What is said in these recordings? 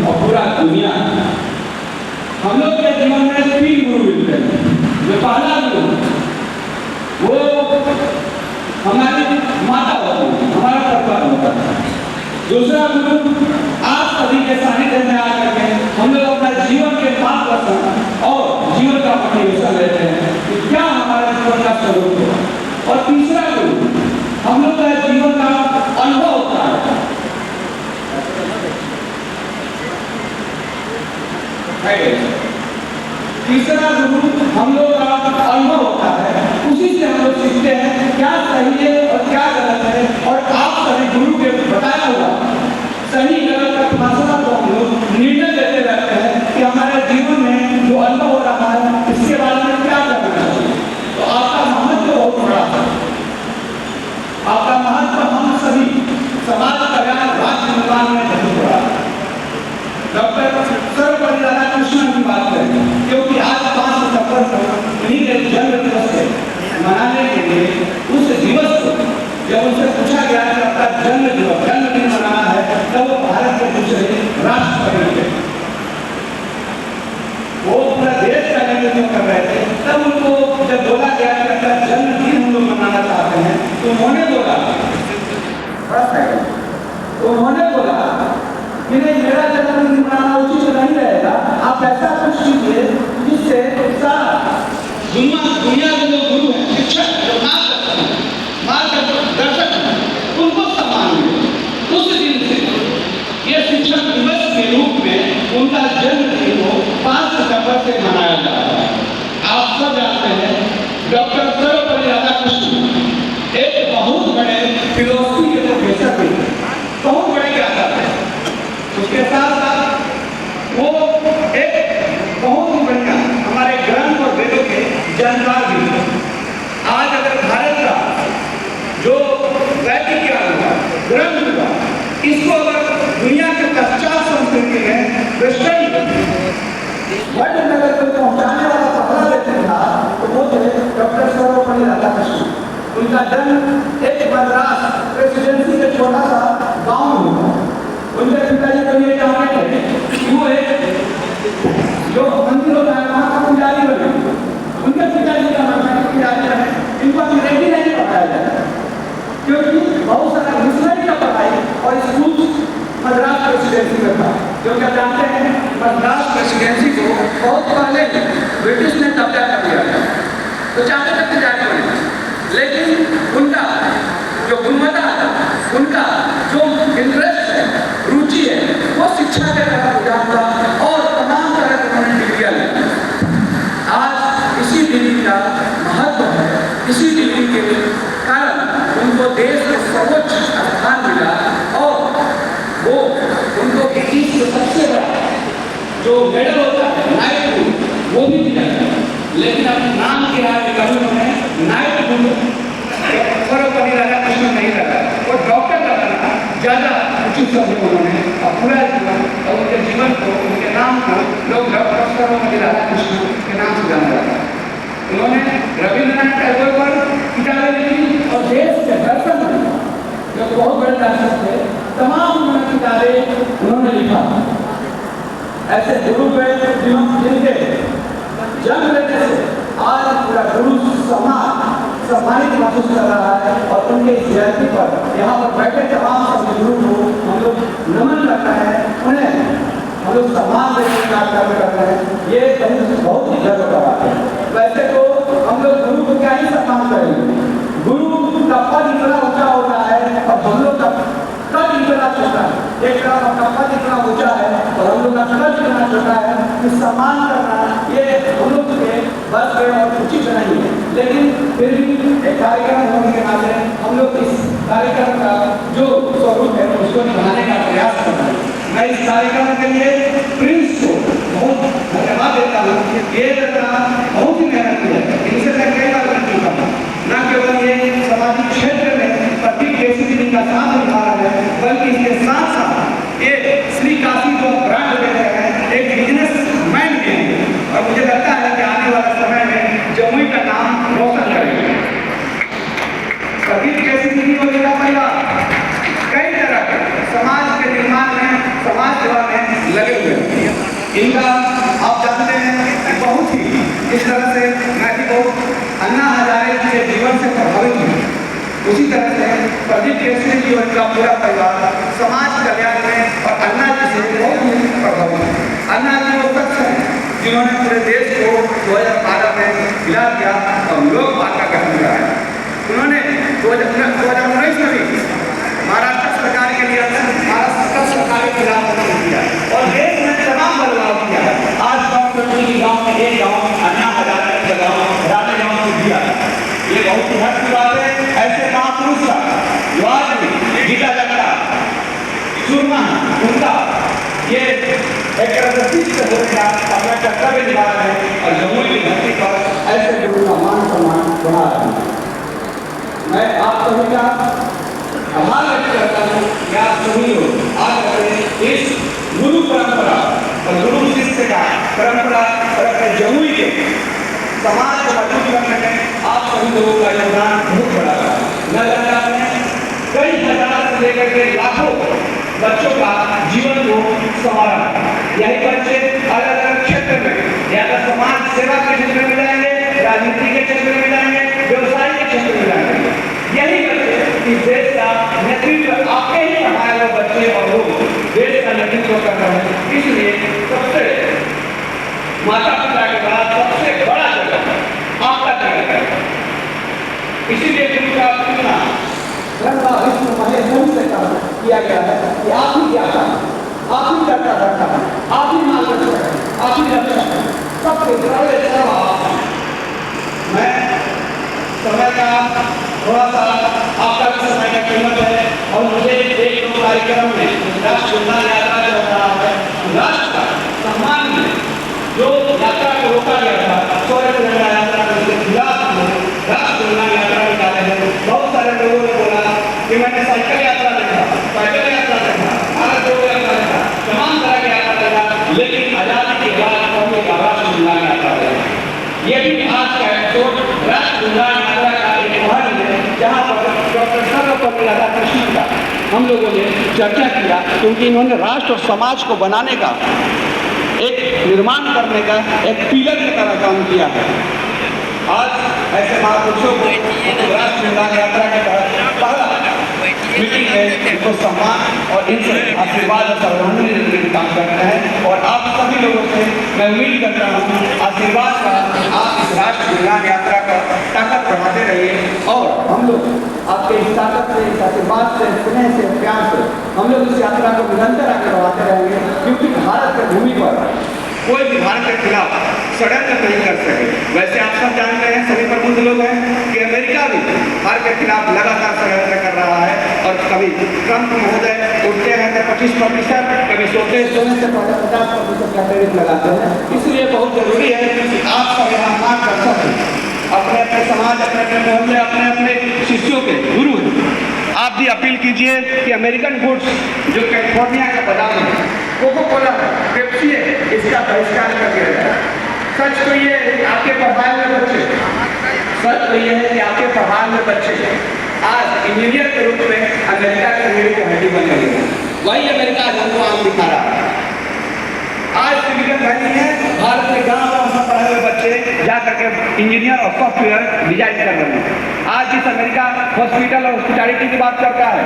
और पूरा दुनिया। हम लोग के जीवन में 3 गुरु मिलते हैं। जो पहला गुरु वो हमारी माता होती है, हमारा परिवार होता है। दूसरा गुरु आप सभी के सानिध्य में आकर के हम लोग अपना जीवन के मार्गदर्शन और जीवन का मोटिवेशन लेते हैं कि क्या हमारे जीवन का स्वरूप हो। और तीसरा गुरु हम लोग का जीवन का अनुभव होता है। तीसरा गुरु हम लोग का अनुभव होता है, उसी से हम लोग सीखते हैं क्या सही है और क्या गलत है। और आप सभी गुरु के बताया हुआ सही गलत का फैसला को हम लोग निर्णय लेते रहते हैं कि हमारे जीवन में जो अनुभव हो रहा है इसके बारे में क्या करना चाहिए। तो आपका महत्व बहुत बड़ा है। आपका महत्व हम सभी समाज कल्याण राज्य निर्माण में बहुत बड़ा है। डॉक्टर सर्वपल्ली राधाकृष्णन की बात करें, क्योंकि आज 5 सितंबर को उन्हीं के जन्म दिवस से मनाने के लिए उस दिवस को जब उनसे पूछा गया कि आपका जन्मदिन मनाना है, तब वो भारत के दूसरे राष्ट्रपति थे। वो पूरा देश का नेतृत्व कर रहे थे। तब उनको जब बोला गया कि आपका जन्मदिन हम लोग मनाना चाहते हैं, तो उन्होंने बोला कि नहीं, मेरा जन्मदिन मनाना उचित नहीं रहेगा। आप ऐसा कुछ कीजिए जिससे सारा दुनिया के जो गुरु हैं, शिक्षक, जो मार्गदर्शक हैं, उनको सम्मान मिले। उस दिन से ये शिक्षक दिवस के रूप में उनका जन्मदिन को 5 सितंबर से मनाया जा रहा है। आप सब जानते हैं डॉक्टर सर्वपल्ली राधाकृष्णन एक बहुत बड़े फिलोसफी के प्रोफेसर थे, बहुत बड़े ज्ञाता थे। उसके साथ साथ वो एक बहुत ही बढ़िया हमारे ग्रंथ और वेदों के जानकार भी थे। आज अगर भारत का जो वैदिक ज्ञान हुआ, ग्रंथ हुआ, इसको अगर दुनिया के पश्चात संस्कृति में वेस्टर्न वर्ल्ड में अगर कोई पहुंचाने वाला पकड़ा लेते था तो वो थे डॉक्टर सर्वपल्ली राधाकृष्णन। उनका जन्म एक मद्रास प्रेसिडेंसी के छोटा सा गांव में हुआ। उनके पिताजी को ये जानते थे कि वो एक जो मंदिर होता है वहाँ का पुजारी बने। उनके पिताजी का नाम है पुजारी है। इनको अंग्रेजी नहीं पढ़ाया जाता क्योंकि बहुत सारा मिशनरी का पढ़ाई और स्कूल मद्रास प्रेसिडेंसी में था। जो क्या जानते हैं, मद्रास प्रेसिडेंसी को बहुत पहले ब्रिटिश ने कब्जा कर लिया था, तो चाहते थे पुजारी बने। लेकिन उनका जो गुणवत्ता था, उनका जो इंटरेस्ट है, रुचि है, वो शिक्षा के तरफ रुझान था और तमाम तरह की उन्होंने डिग्रियां ली। आज इसी डिग्री का महत्व है। इसी डिग्री के कारण उनको देश के सर्वोच्च स्थान मिला और वो उनको ब्रिटिश के सबसे बड़ा जो मेडल होता है नाइट वो भी दिया गया। लेकिन अब नाम क्या है, कभी उन्होंने नाइट सर्वपल्ली राधाकृष्णन नहीं लगा, वो डॉक्टर लगाना ज्यादा उचित समझे उन्होंने। और पूरा जीवन और उनके जीवन को, उनके नाम को लोग डॉक्टर सर्वपल्ली राधाकृष्णन के नाम से जाना जाता है। उन्होंने रविंद्रनाथ टैगोर पर किताबें लिखी और देश के दर्शन जो बहुत बड़े दर्शक थे, तमाम उन्होंने किताबें उन्होंने लिखा। ऐसे गुरु पे जीवन जिनके जन्म लेने से आज पूरा गुरु समाज सम्मानित महसूस कर रहा है। और उनके इस जयंती पर यहाँ पर बैठे तमाम सभी गुरु को हम लोग नमन करते हैं, उन्हें हम लोग सम्मान देने का कार्य करते हैं। ये बहुत ही गर्व का बात है। वैसे तो हम लोग गुरु को क्या ही सम्मान करेंगे, गुरु का पद इतना ऊंचा होता है और हम लोग का कद इतना छोटा है। एक तरफ आपका पद इतना ऊंचा है और हम लोग का कद इतना छोटा है कि सम्मान करना ये हम लोग के बस में और उचित नहीं है। लेकिन फिर भी एक कार्यक्रम होने के नाते हम लोग इस कार्यक्रम का जो स्वरूप है उसको निभाने का प्रयास कर रहे हैं। मैं इस कार्यक्रम के लिए प्रिंस को बहुत धन्यवाद देता हूँ। ये बहुत ही मेहनत की है, इनसे मैं कई बार कर चुका हूँ। न केवल ये सामाजिक क्षेत्र में प्रतीक केसरी का साथ निभा रहे हैं, बल्कि इसके साथ साथ ये श्री काशी को ब्रांड दे रहे हैं, एक बिजनेस मैन भी है। और मुझे लगता है कि आने वाले समय में जमुई का नाम रोशन करेंगे। प्रतीक केसरी को लेकर परिवार कई तरह के समाज के निर्माण में, समाज सेवा में लगे इनका आप जानते हैं कि बहुत ही इस तरह से मैं भी बहुत अन्ना हजारे के जीवन से प्रभावित हूँ। उसी तरह से प्रदीप केसरी जी और इनका पूरा परिवार समाज कल्याण में और अन्ना जी से बहुत ही प्रभावित है। अन्ना जी वो शख्स हैं जिन्होंने पूरे देश को 2012 में मिला दिया और लोकपाल का गठन कराया। उन्होंने 2019 में भी महाराष्ट्र सरकार के लिए महाराष्ट्र सरकार के खिलाफ आंदोलन किया और देश में तमाम बदलाव किया। आज गाँव में एक गाँव अन्ना हजारे का गाँव राजा गाँव से दिया। ये बहुत ही हद की बात है। ऐसे महापुरुष का जो आज भी गीता जगता सुरमा उनका ये एक से हो गया अपना कर्तव्य निभा रहे हैं और जमुई की धरती पर ऐसे गुरु का मान सम्मान बढ़ा रहे हैं। मैं आप सभी का आभार व्यक्त करता हूँ कि आप सभी लोग आज इस गुरु परंपरा और गुरु शिष्य का परंपरा और अपने जमुई के समाज को मजबूत करने में आप सभी लोगों का योगदान बहुत बड़ा है। न जाने आपने कई हजार से लेकर के लाखों बच्चों का जीवन को संवारा। यही बच्चे अलग अलग क्षेत्र में या तो समाज सेवा के क्षेत्र में जाएंगे, राजनीति के क्षेत्र में जाएंगे, व्यवसाय के क्षेत्र में जाएंगे। यही बच्चे इस देश का नेतृत्व आपके ही पढ़ाए हुए बच्चे और लोग देश का नेतृत्व कर रहे हैं। इसलिए सबसे माता पिता के बाद सबसे बड़ा जगह आपका जगह है। इसीलिए उनका चुनना विश्व महेश्वरी से किया गया है कि आप ही क्या आप ही करता करता है, आप ही मार्गदर्शक है, आप ही रक्षक है, सबके मैं समय का थोड़ा सा आपका भी समय का कीमत है और मुझे एक दो कार्यक्रम में राष्ट्र उन्नयन यात्रा चल रहा है, राष्ट्र का सम्मान में जो यात्रा को रोका गया था स्वर्ण तिरंगा यात्रा के खिलाफ राष्ट्र उन्नयन यात्रा निकाले हैं। बहुत सारे लोगों ने बोला कि मैंने साइकिल यात्रा देखा, पैदल यात्रा देखा, भारत जोड़ो यात्रा देखा, तमाम तरह की यात्रा देखा, लेकिन आजादी के बाद कौमी का राष्ट्र उन्नयन यात्रा देखा। ये भी आज का एपिसोड राष्ट्र उन्नयन यात्रा का एक उदाहरण है जहाँ पर डॉक्टर सर्वपल्ली राधाकृष्णन का हम लोगों ने चर्चा किया क्योंकि इन्होंने राष्ट्र और समाज को बनाने का एक निर्माण करने का एक पिलर की तरह काम किया है। आज ऐसे महापुरुषों को राष्ट्र उन्नयन यात्रा के तहत पहला मीटिंग में इनको सम्मान और इनसे आशीर्वाद और सावधानी देने का काम करते हैं और आप सभी लोगों से मैं उम्मीद करता हूँ आशीर्वाद का आप इस राष्ट्र उन्नयन यात्रा का ताकत बढ़ाते रहिए और हम लोग आपके इस ताकत से, इस आशीर्वाद से, स्नेह से, प्यार से हम लोग इस यात्रा को निरंतर आगे बढ़ाते रहेंगे क्योंकि भारत की भूमि पर कोई भी भारत के खिलाफ षड्यंत्र नहीं कर सके। वैसे आप सब जानते हैं, सभी प्रबुद्ध लोग हैं कि अमेरिका भी भारत के खिलाफ लगातार षड्यंत्र कर रहा है और कभी ट्रंप महोदय उठते हैं तो 25%, कभी सोने से 50% का टैरिफ लगाते हैं। इसलिए बहुत जरूरी है कि आप सब यहाँ मार्गदर्शक हैं, अपने अपने समाज, अपने अपने मोहल्ले, अपने अपने शिष्यों के गुरु हैं। आप भी अपील कीजिए कि अमेरिकन गुड्स जो कैलिफोर्निया का बादाम है, कोको कोला, पेप्सी है, इसका बहिष्कार कर दिया जाए। सच तो ये है कि आपके पढ़ाए हुए बच्चे, सच तो ये है कि आपके पढ़ाए हुए बच्चे आज इंजीनियर के रूप में अमेरिका के रीढ़ की हड्डी बन गई है। वही अमेरिका हमको आम दिखा रहा है। आज सिलिकॉन वैली है, भारत के गांव में पढ़े हुए बच्चे जा करके इंजीनियर और सॉफ्टवेयर डिजाइन कर रहे हैं। आज इस अमेरिका हॉस्पिटल और हॉस्पिटैलिटी की बात करता है।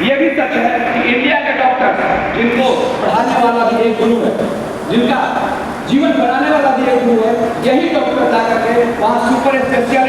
ये भी सच है कि इंडिया के डॉक्टर जिनको पढ़ाने वाला भी एक गुरु है, जिनका जीवन बनाने वाला भी एक गुरु है, यही डॉक्टर जा करके वहाँ सुपर स्पेशलिस्ट